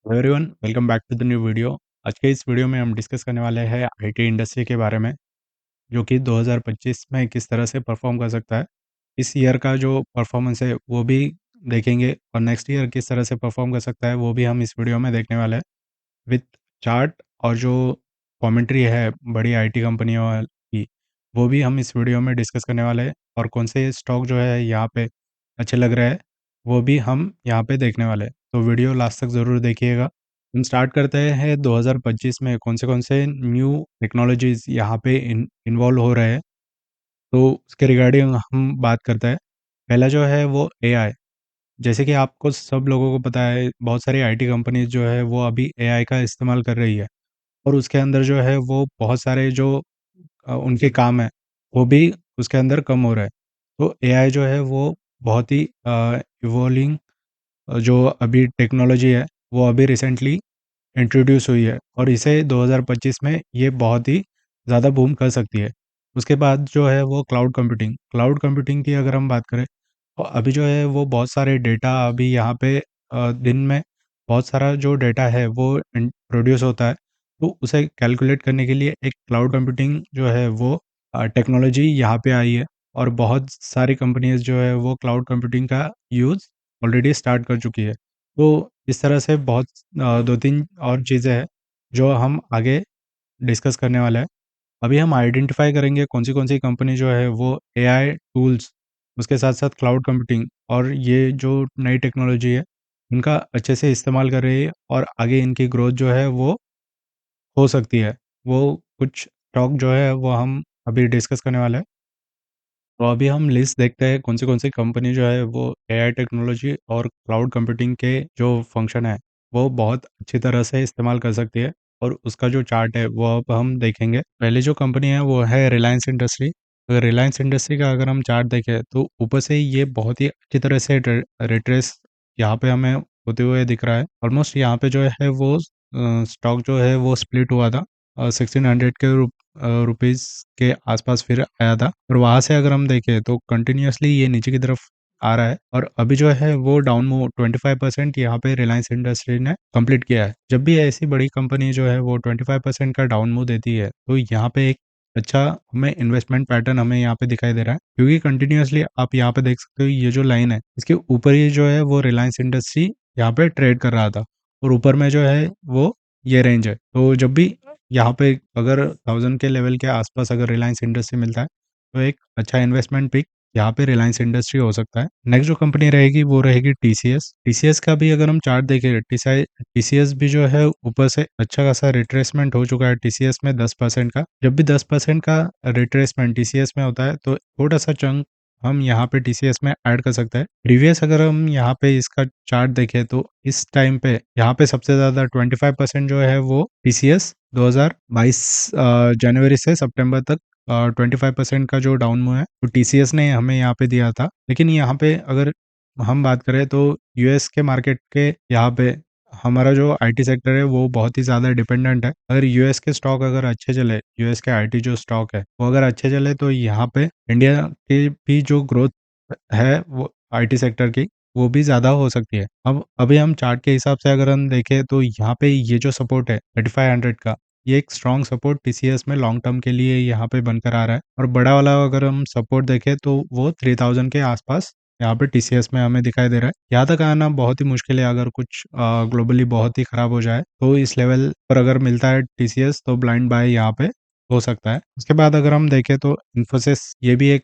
Hello everyone, welcome back to the new video. आज के इस वीडियो में हम डिस्कस करने वाले हैं आईटी इंडस्ट्री के बारे में, जो कि 2025 में किस तरह से परफॉर्म कर सकता है। इस ईयर का जो परफॉर्मेंस है वो भी देखेंगे और नेक्स्ट ईयर किस तरह से परफॉर्म कर सकता है वो भी हम इस वीडियो में देखने वाले हैं विथ चार्ट। और जो कमेंट्री है बड़ी आईटी कंपनियों की, वो भी हम इस वीडियो में डिस्कस करने वाले हैं। और कौन से स्टॉक जो है यहाँ पे अच्छे लग रहे हैं वो भी हम यहाँ पे देखने वाले हैं। तो वीडियो लास्ट तक ज़रूर देखिएगा। हम स्टार्ट करते हैं 2025 में कौन से न्यू टेक्नोलॉजीज़ यहाँ पे इन्वॉल्व हो रहे हैं। तो उसके रिगार्डिंग हम बात करते हैं। पहला जो है वो एआई। जैसे कि आपको सब लोगों को पता है, बहुत सारी आईटी कंपनीज़ जो है वो अभी एआई का इस्तेमाल कर रही है। और उसके अंदर जो है वो बहुत सारे जो उनके काम हैं, वो भी उसके अंदर कम हो रहा है। तो एआई जो है वो बहुत ही इवॉल्विंग जो अभी टेक्नोलॉजी है, वो अभी रिसेंटली इंट्रोड्यूस हुई है और इसे 2025 में ये बहुत ही ज़्यादा बूम कर सकती है। उसके बाद जो है वो क्लाउड कंप्यूटिंग की अगर हम बात करें, तो अभी जो है वो बहुत सारे डेटा अभी यहाँ पे दिन में बहुत सारा जो डेटा है वो प्रोड्यूस होता है। तो उसे कैलकुलेट करने के लिए एक क्लाउड कंप्यूटिंग जो है वो टेक्नोलॉजी यहाँ पे आई है। और बहुत सारी कंपनीज जो है वो क्लाउड कंप्यूटिंग का यूज़ ऑलरेडी स्टार्ट कर चुकी है। तो इस तरह से बहुत 2-3 और चीज़ें हैं जो हम आगे डिस्कस करने वाले हैं। अभी हम आइडेंटिफ़ाई करेंगे कौन सी कंपनी जो है वो एआई टूल्स, उसके साथ-साथ क्लाउड कंप्यूटिंग और ये जो नई टेक्नोलॉजी है, उनका अच्छे से इस्तेमाल कर रही है और आगे इनकी ग्रोथ जो है वो हो सकती है। वो कुछ स्टॉक जो है वो हम अभी डिस्कस करने वाले हैं। तो अभी हम लिस्ट देखते हैं कौन सी कंपनी जो है वो एआई टेक्नोलॉजी और क्लाउड कंप्यूटिंग के जो फंक्शन है, वो बहुत अच्छी तरह से इस्तेमाल कर सकती है। और उसका जो चार्ट है वो अब हम देखेंगे। पहले जो कंपनी है वो है रिलायंस इंडस्ट्री। अगर रिलायंस इंडस्ट्री का अगर हम चार्ट देखें तो ऊपर से ये बहुत ही अच्छी तरह से रिट्रेस यहाँ पे हमें होते हुए दिख रहा है। ऑलमोस्ट यहाँ पे जो है वो स्टॉक जो है वो स्प्लिट हुआ था 1600 के रुपीज़ के आसपास फिर आया था। और वहाँ से अगर हम देखें तो कंटिन्यूअसली ये नीचे की तरफ आ रहा है और अभी जो है वो डाउन मूव 25% यहाँ पे रिलायंस इंडस्ट्री ने कंप्लीट किया है। जब भी ऐसी बड़ी कंपनी जो है वो 25% का डाउन मूव देती है, तो यहाँ पे एक अच्छा हमें इन्वेस्टमेंट पैटर्न हमें यहाँ पे दिखाई दे रहा है। क्योंकि कंटिन्यूअसली आप यहाँ पे देख सकते हो, ये जो लाइन है इसके ऊपर ही जो है वो रिलायंस इंडस्ट्री यहाँ पे ट्रेड कर रहा था और ऊपर में जो है वो ये रेंज है। तो जब भी यहाँ पे अगर 1000 के लेवल के आसपास अगर रिलायंस इंडस्ट्री मिलता है, तो एक अच्छा इन्वेस्टमेंट पिक यहाँ पे रिलायंस इंडस्ट्री हो सकता है। नेक्स्ट जो कंपनी रहेगी वो रहेगी टीसीएस। टीसीएस का भी अगर हम चार्ट देखें, टीसीएस भी जो है ऊपर से अच्छा खासा रिट्रेसमेंट हो चुका है टीसीएस में 10% का। जब भी 10% का रिट्रेसमेंट टीसीएस में होता है, तो थोड़ा सा चंक हम यहाँ पे टीसीएस में ऐड कर सकते हैं। प्रीवियस अगर हम यहाँ पे इसका चार्ट देखें तो इस टाइम पे यहाँ पे सबसे ज़्यादा 25% जो है वो टीसीएस 2022 जनवरी से सितंबर तक 25% का जो डाउन मूव है वो टीसीएस ने हमें यहाँ पे दिया था। लेकिन यहाँ पे अगर हम बात करें तो यूएस के मार्केट के यहाँ पे हमारा जो आईटी सेक्टर है वो बहुत ही ज़्यादा डिपेंडेंट है। अगर यूएस के स्टॉक अगर अच्छे चले, यूएस के आईटी जो स्टॉक है वो अगर अच्छे चले, तो यहाँ पे इंडिया की भी जो ग्रोथ है वो आईटी सेक्टर की, वो भी ज़्यादा हो सकती है। अब अभी हम चार्ट के हिसाब से अगर हम देखें तो यहाँ पे ये जो सपोर्ट है 3500 का, ये एक स्ट्रॉन्ग सपोर्ट टीसीएस में लॉन्ग टर्म के लिए यहाँ पे बनकर आ रहा है। और बड़ा वाला अगर हम सपोर्ट देखें तो वो 3000 के आसपास यहाँ पे टीसीएस में हमें दिखाई दे रहा है। यहाँ तक आना बहुत ही मुश्किल है। अगर कुछ ग्लोबली बहुत ही खराब हो जाए तो इस लेवल पर अगर मिलता है टीसीएस, तो ब्लाइंड बाय यहाँ पे हो सकता है। उसके बाद अगर हम देखें तो इन्फोसिस, ये भी एक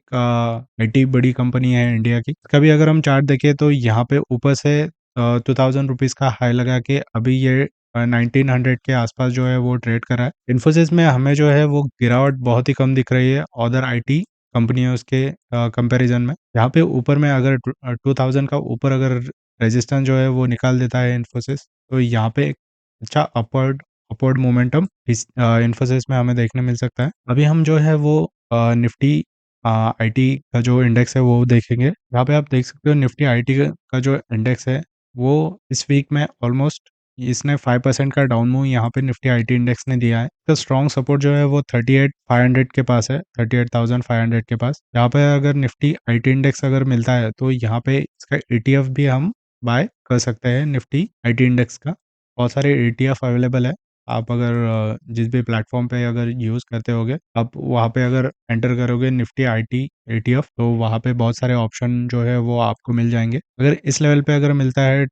आईटी बड़ी कंपनी है इंडिया की। इसका भी अगर हम चार्ट देखें तो यहाँ पे ऊपर से 2000 रुपीज़ का हाई लगा के अभी ये 1900 के आसपास जो है वो ट्रेड कर रहा है। इन्फोसिस में हमें जो है वो गिरावट बहुत ही कम दिख रही है अदर आईटी कंपनियों के कंपैरिजन में। यहाँ पे ऊपर में अगर 2000 का ऊपर अगर रेजिस्टेंस जो है वो निकाल देता है इन्फोसिस, तो यहाँ पे एक अच्छा अपवर्ड अपवर्ड मोमेंटम इस इन्फोसिस में हमें देखने मिल सकता है। अभी हम जो है वो निफ्टी आईटी का जो इंडेक्स है वो देखेंगे। यहाँ पे आप देख सकते हो निफ्टी आईटी का जो इंडेक्स है वो इस वीक में ऑलमोस्ट इसने 5% का डाउन मूव यहाँ पे निफ्टी आईटी इंडेक्स ने दिया है। तो स्ट्रॉन्ग सपोर्ट जो है वो 38,500 के पास है, 38,500 के पास। यहाँ पे अगर निफ्टी आईटी इंडेक्स अगर मिलता है तो यहाँ पे इसका ईटीएफ भी हम बाय कर सकते हैं निफ्टी आईटी इंडेक्स का। बहुत सारे ईटीएफ अवेलेबल है। आप अगर जिस भी प्लेटफ़ॉर्म पे अगर यूज़ करते होगे, आप वहाँ पे अगर एंटर करोगे निफ्टी आईटी ईटीएफ, तो वहाँ पे बहुत सारे ऑप्शन जो है वो आपको मिल जाएँगे। अगर इस लेवल पे अगर मिलता है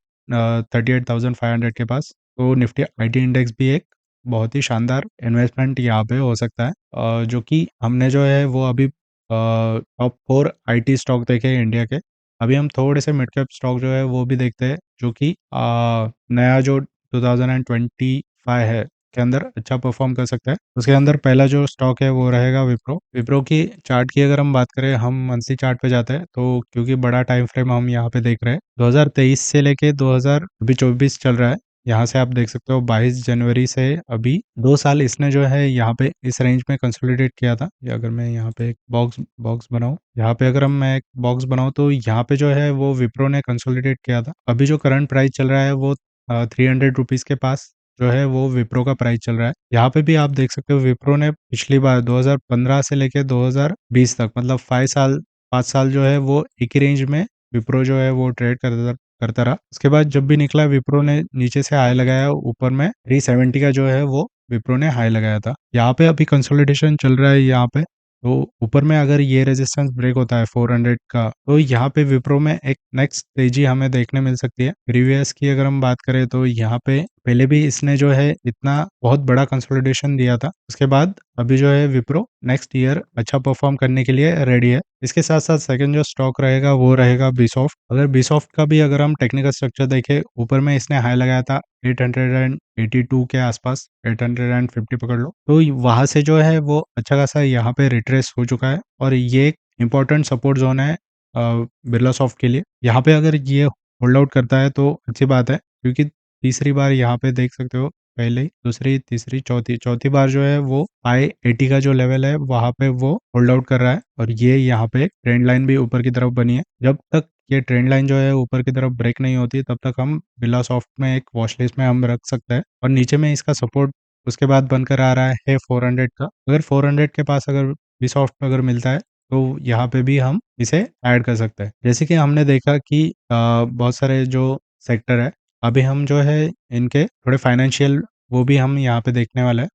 38,500 के पास, तो निफ्टी आईटी इंडेक्स भी एक बहुत ही शानदार इन्वेस्टमेंट यहाँ पे हो सकता है। जो कि हमने जो है वो अभी टॉप 4 आईटी स्टॉक देखे हैं इंडिया के। अभी हम थोड़े से मिड कैप स्टॉक जो है वो भी देखते हैं, जो कि नया जो 2025 है के अंदर अच्छा परफॉर्म कर सकता है। उसके अंदर पहला जो स्टॉक है वो रहेगा विप्रो। विप्रो की चार्ट की अगर हम बात करें, हम मंथली चार्ट पे जाते हैं, तो क्योंकि बड़ा टाइम फ्रेम हम यहाँ पे देख रहे हैं, 2023 से लेके 2024 चल रहा है। यहाँ से आप देख सकते हो 22 जनवरी से अभी 2 साल इसने जो है यहाँ पे इस रेंज में कंसोलिडेट किया था। या अगर मैं यहाँ पे एक बॉक्स बॉक्स बनाऊँ, यहाँ पे अगर मैं एक बॉक्स बनाऊँ, तो यहाँ पे जो है वो विप्रो ने कंसोलिडेट किया था। अभी जो करंट प्राइस चल रहा है वो 300 रुपीज़ के पास जो है वो विप्रो का प्राइस चल रहा है। यहाँ पे भी आप देख सकते हो विप्रो ने पिछली बार 2015 से लेके 2020 तक, मतलब 5 साल जो है वो एक ही रेंज में विप्रो जो है वो ट्रेड करता रहा। उसके बाद जब भी निकला, विप्रो ने नीचे से हाई लगाया, ऊपर में 370 का जो है वो विप्रो ने हाई लगाया था। यहाँ पे अभी कंसोलिडेशन चल रहा है यहाँ पे। तो ऊपर में अगर ये रेजिस्टेंस ब्रेक होता है 400 का, तो यहाँ पे विप्रो में एक नेक्स्ट तेजी हमें देखने मिल सकती है। प्रीवियस की अगर हम बात करें, तो यहाँ पे पहले भी इसने जो है इतना बहुत बड़ा कंसोलिडेशन दिया था। उसके बाद अभी जो है विप्रो नेक्स्ट ईयर अच्छा परफॉर्म करने के लिए रेडी है। इसके साथ साथ सेकंड जो स्टॉक रहेगा वो रहेगा बीसॉफ्ट। अगर बीसॉफ्ट का भी अगर हम टेक्निकल स्ट्रक्चर देखें, ऊपर में इसने हाई लगाया था 882 के आसपास, 850 पकड़ लो। तो वहां से जो है वो अच्छा खासा यहाँ पे रिट्रेस हो चुका है, और ये एक इम्पोर्टेंट सपोर्ट जोन है बिरला सॉफ्ट के लिए। यहाँ पे अगर ये होल्ड आउट करता है तो अच्छी बात है, क्योंकि तीसरी बार यहाँ पे देख सकते हो, पहले ही दूसरी तीसरी चौथी चौथी बार जो है वो आई 80 का जो लेवल है वहां पे वो होल्ड आउट कर रहा है, और ये यहाँ पे ट्रेंड लाइन भी ऊपर की तरफ बनी है। जब तक ये ट्रेंड लाइन जो है ऊपर की तरफ ब्रेक नहीं होती, तब तक हम बिरला सॉफ्ट में एक वॉच लिस्ट में हम रख सकते हैं। और नीचे में इसका सपोर्ट उसके बाद बनकर आ रहा है 400 का। अगर 400 के पास अगर बी सॉफ्ट अगर मिलता है, तो यहाँ पे भी हम इसे ऐड कर सकते हैं। जैसे कि हमने देखा कि बहुत सारे जो सेक्टर है, अभी हम जो है इनके थोड़े फाइनेंशियल वो भी हम यहाँ पे देखने वाले हैं।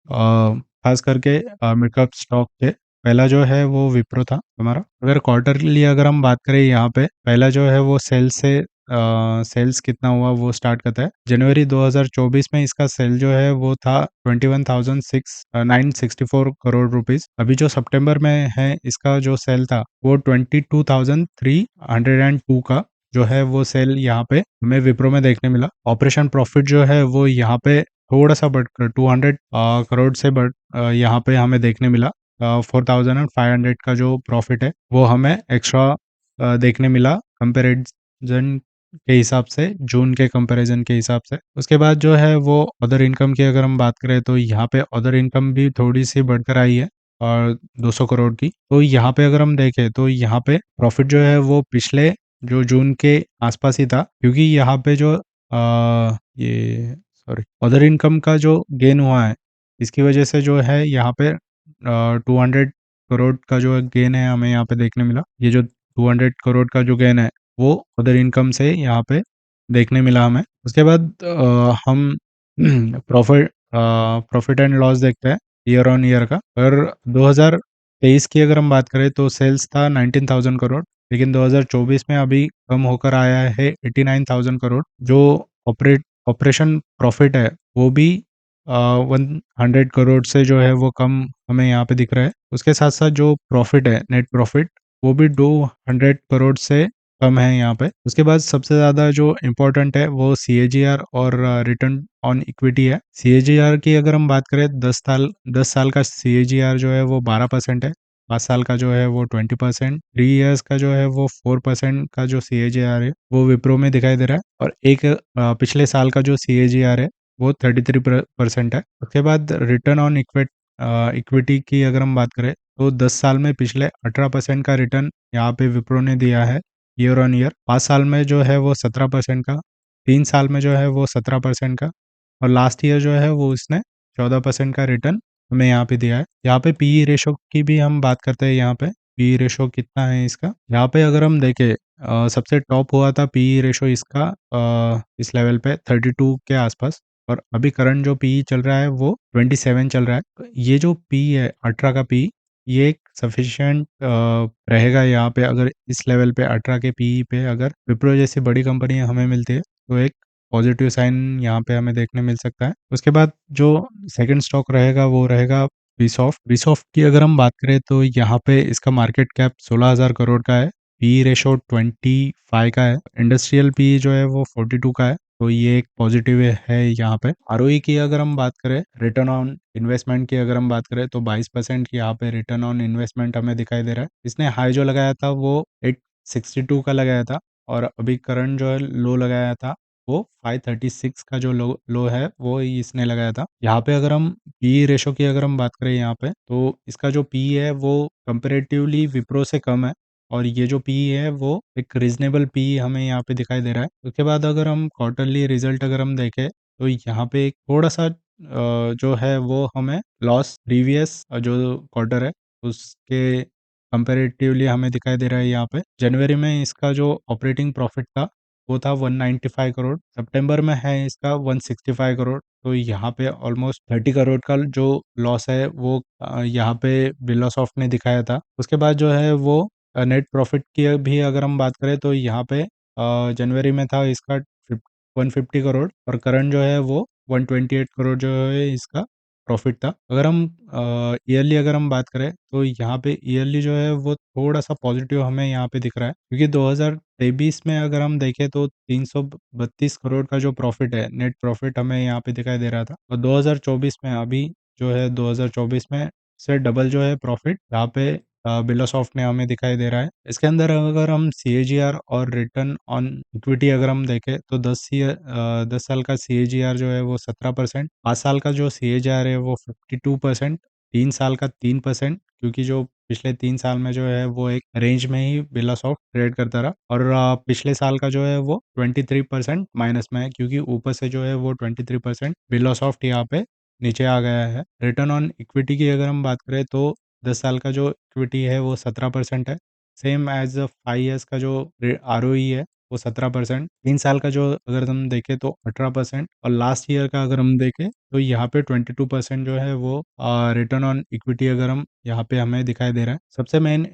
खास करके मिड कैप स्टॉक के पहला जो है वो विप्रो था हमारा। अगर क्वार्टरली अगर हम बात करें, यहाँ पे पहला जो है वो सेल्स कितना हुआ वो स्टार्ट करता है। जनवरी 2024 में इसका सेल जो है वो था 21,964 करोड़ रुपीस। अभी जो सितंबर में है, इसका जो सेल था वो 22,302 का जो है वो सेल यहाँ पे हमें विप्रो में देखने मिला। ऑपरेशन प्रॉफिट जो है वो यहाँ पे थोड़ा सा बढ़कर 200 करोड़ से यहाँ पे हमें देखने मिला। 4,500 का जो प्रॉफिट है वो हमें एक्स्ट्रा देखने मिला कंपेरिजन के हिसाब से, जून के कंपैरिजन के हिसाब से। उसके बाद जो है वो अदर इनकम की अगर हम बात करें, तो यहाँ पे अदर इनकम भी थोड़ी सी बढ़कर आई है, और 200 करोड़ की। तो यहाँ पे अगर हम देखें, तो यहाँ पे प्रॉफिट जो है वो पिछले जो जून के आसपास ही था, क्योंकि यहाँ पे जो ये सॉरी अदर इनकम का जो गेन हुआ है, इसकी वजह से जो है यहाँ पे 200 करोड़ का जो गेन है हमें यहाँ पे देखने मिला। ये जो 200 करोड़ का जो गेन है वो अदर इनकम से यहाँ पे देखने मिला हमें। उसके बाद हम प्रॉफिट एंड लॉस देखते हैं ईयर ऑन ईयर का। अगर 2023 की अगर हम बात करें, तो सेल्स था 19,000 करोड़, लेकिन 2024 में अभी कम होकर आया है 89,000 करोड़। जो ऑपरेशन प्रॉफिट है वो भी 100 करोड़ से जो है वो कम हमें यहाँ पे दिख रहा है। उसके साथ साथ जो प्रॉफिट है, नेट प्रॉफिट, वो भी 200 करोड़ से कम है यहाँ पे। उसके बाद सबसे ज़्यादा जो इम्पोर्टेंट है वो सीएजीआर और रिटर्न ऑन इक्विटी है। सीएजीआर की अगर हम बात करें, 10 साल का सीएजीआर जो है वो 12% है। 5 साल का जो है वो 20%, 3 इयर्स का जो है वो 4% का जो सीएजीआर है वो विप्रो में दिखाई दे रहा है। और एक पिछले साल का जो सीएजीआर है वो 33% है। उसके बाद रिटर्न ऑन इक्विटी की अगर हम बात करें, तो 10 साल में पिछले 18% का रिटर्न यहाँ पे विप्रो ने दिया है ईयर ऑन ईयर। 5 साल में जो है वो 17% का, 3 साल में जो है वो 17% का, और लास्ट ईयर जो है वो उसने 14% का रिटर्न हमें यहाँ पे दिया है। यहाँ पे पीई रेशो की भी हम बात करते हैं। यहाँ पे पीई रेशो कितना है इसका, यहाँ पे अगर हम देखें, सबसे टॉप हुआ था पीई रेशो इसका इस लेवल पे 32 के आसपास। और अभी करंट जो पीई चल रहा है वो 27 चल रहा है। तो ये जो पी है 18 का पी, ये एक सफिशिएंट रहेगा यहाँ पे, अगर इस लेवल पे 18 के पीई पे अगर विप्रो जैसी बड़ी कंपनी हमें मिलती है तो एक पॉजिटिव साइन यहाँ पे हमें देखने मिल सकता है। उसके बाद जो सेकंड स्टॉक रहेगा वो रहेगा Vsauft। Vsauft की अगर हम बात करें तो यहाँ पे इसका मार्केट कैप 16,000 करोड़ का है, पी रेशो 25 का है, इंडस्ट्रियल पी जो है वो 42 का है। तो ये एक पॉजिटिव है यहाँ पे। आरओई की अगर हम बात करें, रिटर्न ऑन इन्वेस्टमेंट की अगर हम बात करें तो 22% की यहाँ पे रिटर्न ऑन इन्वेस्टमेंट हमें दिखाई दे रहा है। इसने हाई जो लगाया था वो 862 का लगाया था, और अभी करंट जो है लो लगाया था वो 536 का जो लो लो है वो इसने लगाया था। यहाँ पे अगर हम पी रेशो की अगर हम बात करें यहाँ पे, तो इसका जो पी है वो कंपेरेटिवली विप्रो से कम है, और ये जो पी है वो एक रीजनेबल पी हमें यहाँ पे दिखाई दे रहा है। उसके बाद अगर हम क्वार्टरली रिजल्ट अगर हम देखें तो यहाँ पे एक थोड़ा सा जो है वो हमें लॉस प्रीवियस जो क्वार्टर है उसके कंपेरेटिवली हमें दिखाई दे रहा है। यहाँ पे जनवरी में इसका जो ऑपरेटिंग प्रॉफिट था वो था 195 करोड़, सितंबर में है इसका 165 करोड़। तो यहाँ पे ऑलमोस्ट 30 करोड़ का जो लॉस है वो यहाँ पे बिर्लासॉफ्ट ने दिखाया था। उसके बाद जो है वो नेट प्रॉफिट की भी अगर हम बात करें तो यहाँ पे जनवरी में था इसका 150 करोड़, और करंट जो है वो 128 करोड़ जो है इसका प्रॉफिट था। अगर हम ईयरली अगर हम बात करें तो यहाँ पे ईयरली जो है वो थोड़ा सा पॉजिटिव हमें यहाँ पे दिख रहा है, क्योंकि 2023 में अगर हम देखें तो 332 करोड़ का जो प्रॉफिट है, नेट प्रॉफिट हमें यहाँ पे दिखाई दे रहा था, और 2024 में अभी जो है 2024 में से डबल जो है प्रॉफिट यहाँ पे बिर्लासॉफ्ट ने हमें दिखाई दे रहा है। इसके अंदर अगर हम सीएजीआर और रिटर्न ऑन इक्विटी अगर हम देखें तो 10 साल का सीएजीआर जो है वो 17%, 5 साल का जो सीएजीआर है वो 52%, 3 साल का 3%, क्योंकि जो पिछले 3 साल में जो है वो एक रेंज में ही बिर्लासॉफ्ट ट्रेड करता रहा, और पिछले साल का जो है वो 23% माइनस में है, क्योंकि ऊपर से जो है वो 23% बिर्लासॉफ्ट यहाँ पे नीचे आ गया है। रिटर्न ऑन इक्विटी की अगर हम बात करें तो 10 साल का जो इक्विटी है वो 17% है, सेम एज 5 ईयर्स का जो आरओई है वो 17%, 3 साल का जो अगर हम देखें तो 18%, और लास्ट ईयर का अगर हम देखें तो यहाँ पे 22% जो है वो रिटर्न ऑन इक्विटी अगर हम यहाँ पे हमें दिखाई दे रहा है। सबसे मेन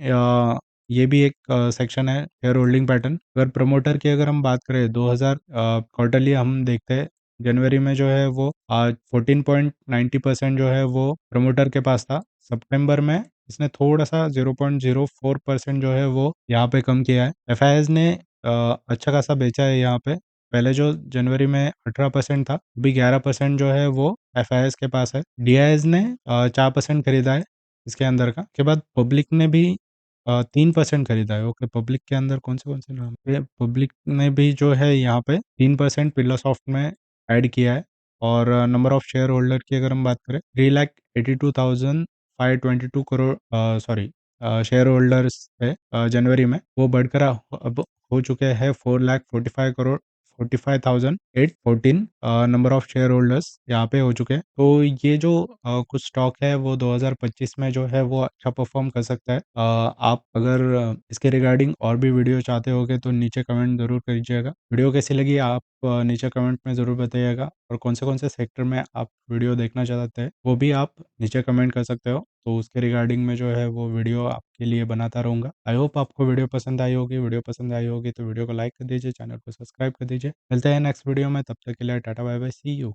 ये भी एक सेक्शन है शेयर होल्डिंग पैटर्न। अगर प्रमोटर की अगर हम बात करें 2000 क्वार्टरली हम देखते हैं, जनवरी में जो है वो 14.90% जो है वो प्रमोटर के पास था। सितंबर में इसने थोड़ा सा 0.04% जो है वो यहाँ पे कम किया है। एफआईएस ने अच्छा खासा बेचा है यहाँ पे। पहले जो जनवरी में 18% था, अभी 11% जो है वो एफआईएस के पास है। डीआईएस ने 4% खरीदा है इसके अंदर का। के बाद पब्लिक ने भी 3% खरीदा है। ओके, पब्लिक के अंदर कौन से नाम है? पब्लिक ने भी जो है यहाँ पे 3% पिल्लासॉफ्ट में ऐड किया है, और नंबर ऑफ शेयर होल्डर की अगर हम बात करें 3,82,522 करोड़ सॉरी शेयर होल्डर्स है जनवरी में, वो बढ़कर अब हो चुके हैं 4,45,814 नंबर ऑफ शेयर होल्डर्स यहाँ पे हो चुके हैं। तो ये जो कुछ स्टॉक है वो 2025 में जो है वो अच्छा परफॉर्म कर सकता है। आप अगर इसके रिगार्डिंग और भी वीडियो चाहते होगे तो नीचे कमेंट ज़रूर कीजिएगा। वीडियो कैसी लगी आप नीचे कमेंट में ज़रूर बताइएगा, और कौन से सेक्टर में आप वीडियो देखना चाहते हैं वो भी आप नीचे कमेंट कर सकते हो। तो उसके रिगार्डिंग में जो है वो वीडियो आपके लिए बनाता रहूँगा। आई होप आपको वीडियो पसंद आई होगी। वीडियो पसंद आई होगी तो वीडियो को लाइक कर दीजिए, चैनल को सब्सक्राइब कर दीजिए। मिलते हैं नेक्स्ट वीडियो में, तब तक के लिए tata bye bye, see you.